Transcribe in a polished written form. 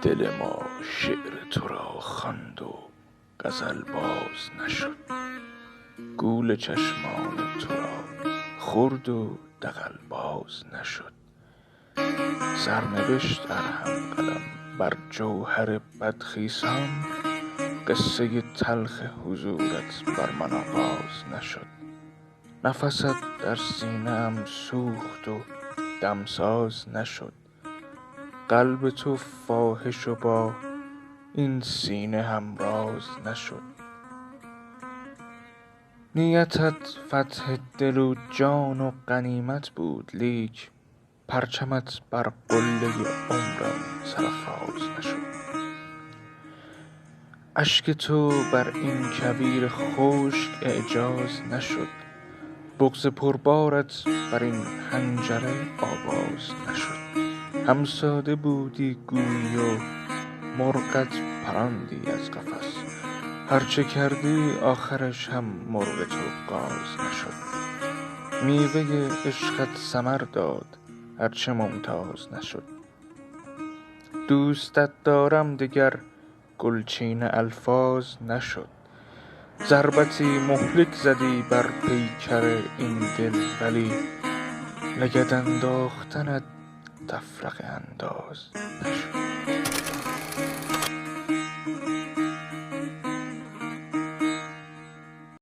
دل ما شعر تو را خواند و غزل باز نشد. گول چشمان تو را خورد و دغل باز نشد. سرنوشت ارهم قلم بر جوهر بدخویسان، قصه تلخ حضورت بر من آغاز نشد. نفست در سینه ام سوخت و دمساز نشد. قلب تو فاحش و با این سینه همراز نشد. نیتت فتح دل و جان و غنیمت بود، لیک پرچمت بر قله عمرم سرافراز نشد. اشک تو بر این کویر خشک اعجاز نشد. بغض پربارت بر این حنجره آواز نشد. هم ساده بودی گویی و مرغت پراندی از قفس، هرچه کردی آخرش هم مرغ تو غاز نشد. میوه عشقت ثمر داد هرچه ممتاز نشد. دوستت دارم دگر گلچین الفاظ نشد. ضربتی مهلک زدی بر پیکر این دل، ولی لگد انداختنت تفرقه انداز نشد.